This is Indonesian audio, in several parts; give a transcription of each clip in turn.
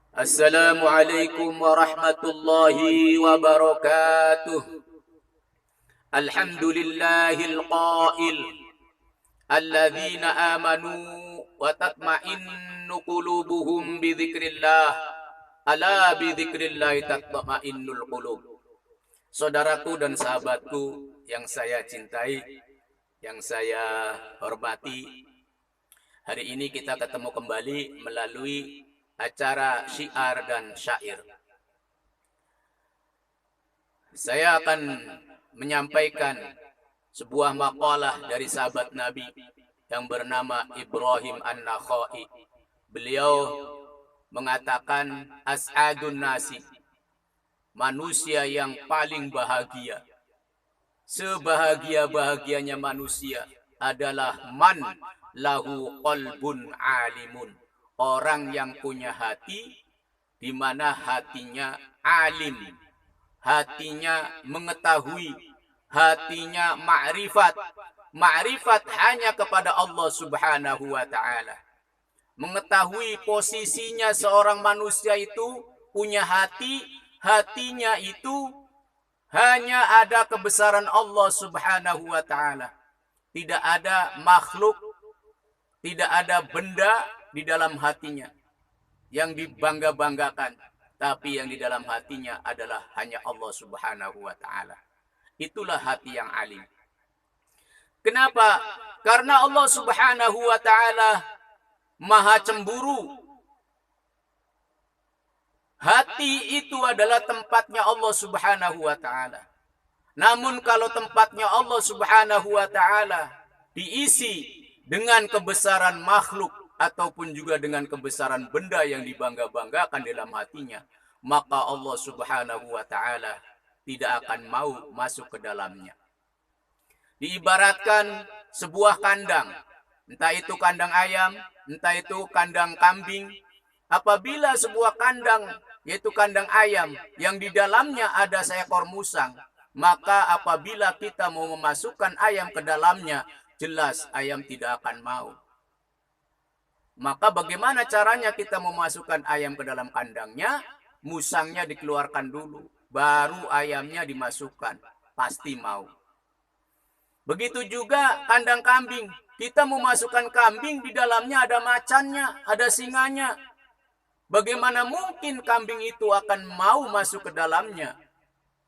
Assalamualaikum warahmatullahi wabarakatuh. Alhamdulillahil qail alladzina amanu wa tatma'innu qulubuhum bi dzikrillah. Ala bi dzikrillah tatma'innul qulub. Saudaraku dan sahabatku yang saya cintai, yang saya hormati, hari ini kita ketemu kembali melalui acara syiar dan syair. Saya akan menyampaikan sebuah makalah dari sahabat Nabi yang bernama Ibrahim An-Nakhai. Beliau mengatakan as'adun nasi, manusia yang paling bahagia. Sebahagia-bahagianya manusia adalah man lahu qalbun alimun. Orang yang punya hati, di mana hatinya alim, hatinya mengetahui, hatinya ma'rifat. Ma'rifat hanya kepada Allah Subhanahu wa ta'ala. Mengetahui posisinya seorang manusia itu punya hati, hatinya itu hanya ada kebesaran Allah Subhanahu wa ta'ala. Tidak ada makhluk, tidak ada benda di dalam hatinya yang dibangga-banggakan, tapi yang di dalam hatinya adalah hanya Allah Subhanahu wa ta'ala. Itulah hati yang alim. Kenapa? Karena Allah Subhanahu wa ta'ala maha cemburu. Hati itu adalah tempatnya Allah Subhanahu wa ta'ala. Namun kalau tempatnya Allah Subhanahu wa ta'ala diisi dengan kebesaran makhluk ataupun juga dengan kebesaran benda yang dibangga-banggakan dalam hatinya, maka Allah Subhanahu wa ta'ala tidak akan mau masuk ke dalamnya. Diibaratkan sebuah kandang, entah itu kandang ayam, entah itu kandang kambing. Apabila sebuah kandang, yaitu kandang ayam, yang di dalamnya ada seekor musang, maka apabila kita mau memasukkan ayam ke dalamnya, jelas ayam tidak akan mau. Maka bagaimana caranya kita memasukkan ayam ke dalam kandangnya? Musangnya dikeluarkan dulu, baru ayamnya dimasukkan. Pasti mau. Begitu juga kandang kambing. Kita memasukkan kambing, di dalamnya ada macannya, ada singanya. Bagaimana mungkin kambing itu akan mau masuk ke dalamnya?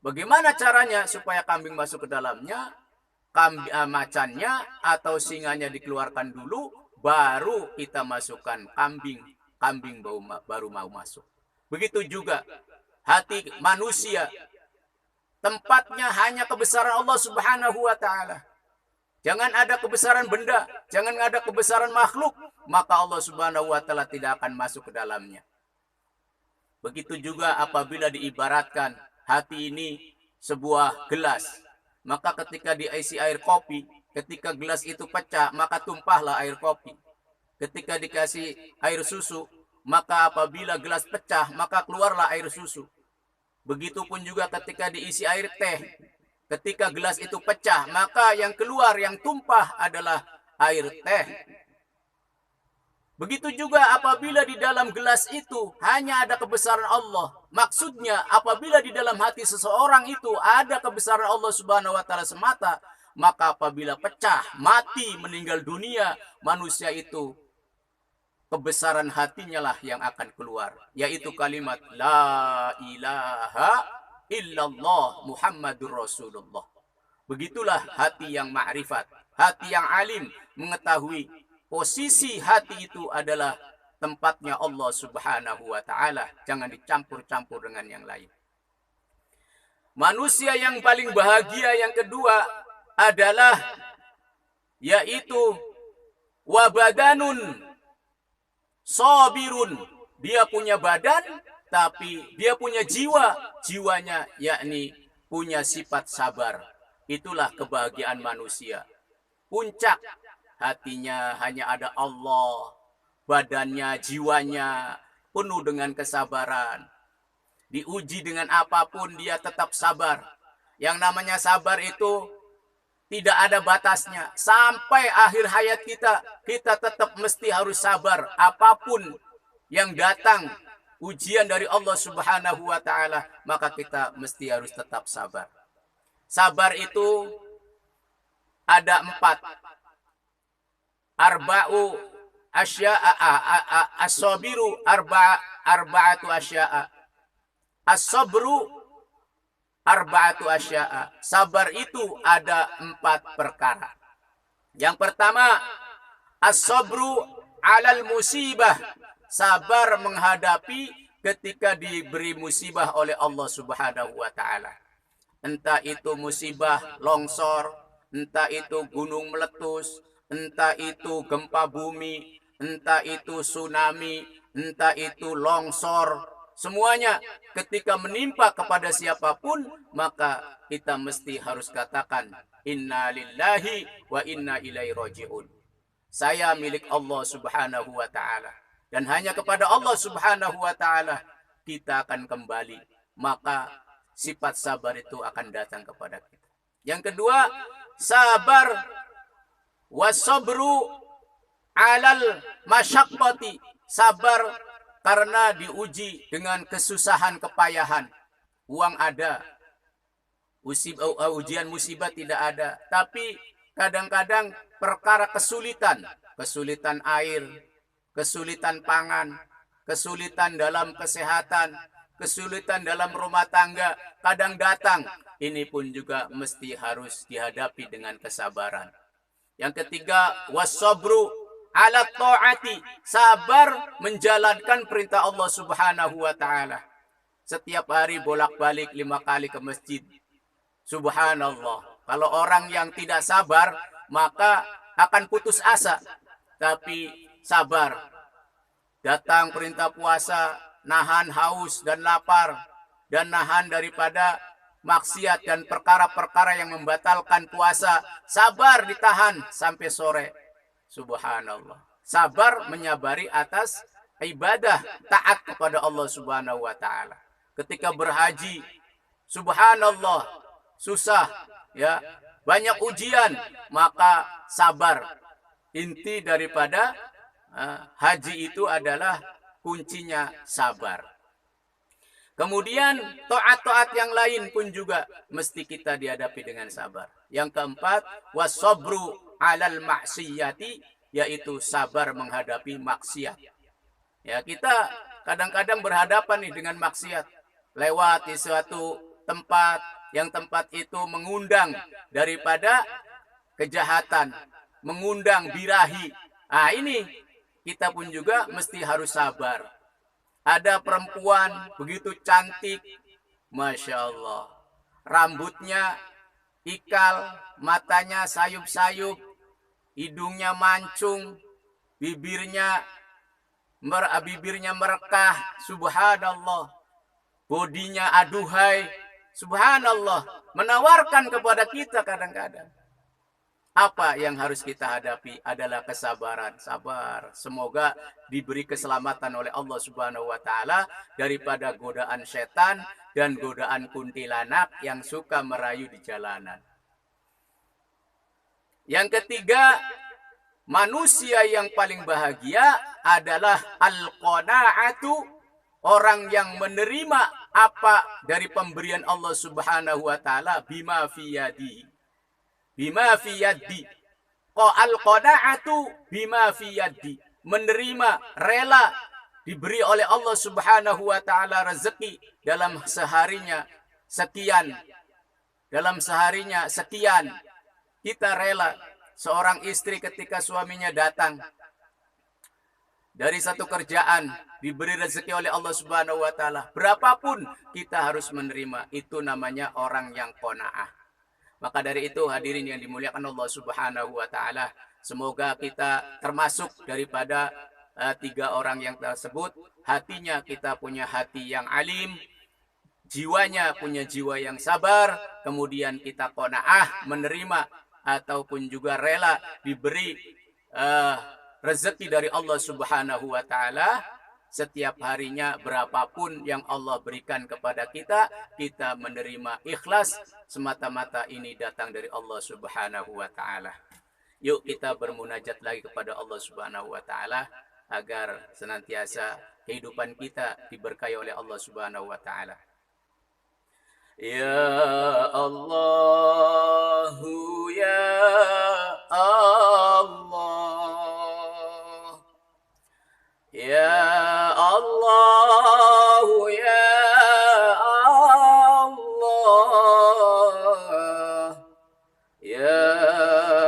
Bagaimana caranya supaya kambing masuk ke dalamnya? Macannya atau singanya dikeluarkan dulu, baru kita masukkan kambing. Kambing baru mau masuk. Begitu juga hati manusia. Tempatnya hanya kebesaran Allah Subhanahu wa ta'ala. Jangan ada kebesaran benda, jangan ada kebesaran makhluk, maka Allah Subhanahu wa ta'ala tidak akan masuk ke dalamnya. Begitu juga apabila diibaratkan hati ini sebuah gelas. Maka ketika diisi air kopi, ketika gelas itu pecah, maka tumpahlah air kopi. Ketika dikasih air susu, maka apabila gelas pecah, maka keluarlah air susu. Begitupun juga ketika diisi air teh, ketika gelas itu pecah, maka yang keluar, yang tumpah adalah air teh. Begitu juga apabila di dalam gelas itu hanya ada kebesaran Allah. Maksudnya apabila di dalam hati seseorang itu ada kebesaran Allah Subhanahu wa ta'ala semata, maka apabila pecah, mati, meninggal dunia, manusia itu kebesaran hatinya lah yang akan keluar, yaitu kalimat la ilaha illallah Muhammadur Rasulullah. Begitulah hati yang ma'rifat, hati yang alim, mengetahui posisi hati itu adalah tempatnya Allah Subhanahu wa ta'ala. Jangan dicampur-campur dengan yang lain. Manusia yang paling bahagia yang kedua adalah yaitu wabadanun sabirun. Dia punya badan, tapi dia punya jiwa. Jiwanya yakni punya sifat sabar. Itulah kebahagiaan manusia. Puncak hatinya hanya ada Allah, badannya, jiwanya penuh dengan kesabaran. Diuji dengan apapun dia tetap sabar. Yang namanya sabar itu tidak ada batasnya. Sampai akhir hayat kita tetap mesti harus sabar. Apapun yang datang ujian dari Allah Subhanahu wa taala, maka kita mesti harus tetap sabar. Sabar itu ada 4. Arba'u asya'a, as-sabiru arba'atu asya'a. As-sabru arba'atu asya'a. Sabar itu ada 4 perkara. Yang pertama, as-sabru 'alal musibah. Sabar menghadapi ketika diberi musibah oleh Allah Subhanahu wa taala. Entah itu musibah longsor, entah itu gunung meletus, entah itu gempa bumi, entah itu tsunami, entah itu longsor. Semuanya ketika menimpa kepada siapapun, maka kita mesti harus katakan inna lillahi wa inna ilaihi raji'un. Saya milik Allah Subhanahu wa taala. Dan hanya kepada Allah Subhanahu wa ta'ala kita akan kembali. Maka sifat sabar itu akan datang kepada kita. Yang kedua, sabar wasabru 'alal masyaqqati. Sabar karena diuji dengan kesusahan kepayahan. Uang ada, ujian musibah tidak ada. Tapi kadang-kadang perkara kesulitan air, kesulitan pangan, kesulitan dalam kesehatan, kesulitan dalam rumah tangga, kadang datang. Ini pun juga mesti harus dihadapi dengan kesabaran. Yang ketiga, wasabru 'ala ta'ati. Sabar menjalankan perintah Allah Subhanahu wa taala. Setiap hari bolak-balik 5 kali ke masjid. Subhanallah. Kalau orang yang tidak sabar, maka akan putus asa. Tapi sabar. Datang perintah puasa, nahan haus dan lapar, dan nahan daripada maksiat dan perkara-perkara yang membatalkan puasa. Sabar ditahan sampai sore. Subhanallah. Sabar menyabari atas ibadah, taat kepada Allah Subhanahu wa taala. Ketika berhaji, subhanallah, susah, ya, banyak ujian, maka sabar. Inti daripada haji itu adalah kuncinya sabar. Kemudian taat-taat yang lain pun juga mesti kita dihadapi dengan sabar. Yang keempat, wasabru 'alal ma'siyati, yaitu sabar menghadapi maksiat. Ya, kita kadang-kadang berhadapan nih dengan maksiat. Lewat di suatu tempat, yang tempat itu mengundang daripada kejahatan, mengundang birahi. Nah, ini kita pun juga mesti harus sabar. Ada perempuan begitu cantik, Masya Allah. Rambutnya ikal, matanya sayup-sayup, hidungnya mancung, bibirnya merekah, subhanallah. Bodinya aduhai, subhanallah. Menawarkan kepada kita kadang-kadang. Apa yang harus kita hadapi adalah kesabaran. Sabar. Semoga diberi keselamatan oleh Allah Subhanahu wa taala daripada godaan setan dan godaan kuntilanak yang suka merayu di jalanan. Yang ketiga, manusia yang paling bahagia adalah al-qanaatu, orang yang menerima apa dari pemberian Allah Subhanahu wa taala bima fi yadihi. Bima fi yaddi. Al-qana'atu bima fi yaddi. Menerima, rela diberi oleh Allah Subhanahu wa taala rezeki dalam seharinya sekian. Dalam seharinya sekian. Kita rela. Seorang istri ketika suaminya datang dari satu kerjaan, diberi rezeki oleh Allah Subhanahu wa taala, berapapun kita harus menerima. Itu namanya orang yang qanaah. Maka dari itu hadirin yang dimuliakan Allah Subhanahu wa taala, semoga kita termasuk daripada 3 orang yang tersebut. Hatinya kita punya hati yang alim, jiwanya punya jiwa yang sabar, kemudian kita qanaah menerima ataupun juga rela diberi rezeki dari Allah Subhanahu wa taala. Setiap harinya berapapun yang Allah berikan kepada kita, kita menerima ikhlas, semata-mata ini datang dari Allah Subhanahu wa taala. Yuk kita bermunajat lagi kepada Allah Subhanahu wa taala agar senantiasa kehidupan kita diberkahi oleh Allah Subhanahu wa taala. Ya Allah, ya Allah, ya Allah, ya Allah, ya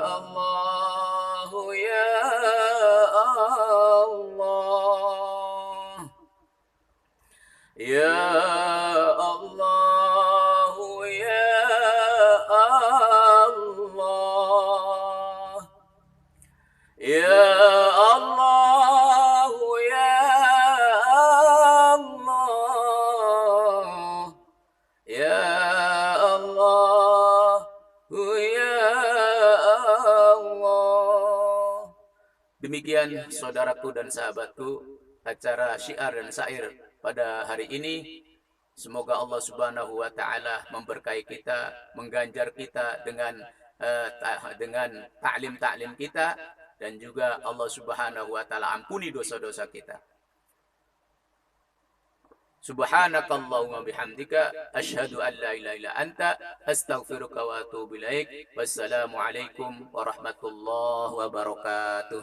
Allah, ya Allah, ya Allah, ya Allah, ya Allah, ya Allah, ya Allah, ya Allah. Demikian saudaraku dan sahabatku, acara syiar dan syair pada hari ini. Semoga Allah Subhanahu wa taala memberkahi kita, mengganjar kita dengan ta'lim-ta'lim kita, dan juga Allah Subhanahu wa taala ampuni dosa-dosa kita. Subhanakallahumma bihamdika asyhadu an la ilaha illa anta astaghfiruka wa atubu ilaik. Wassalamu alaikum warahmatullahi wabarakatuh.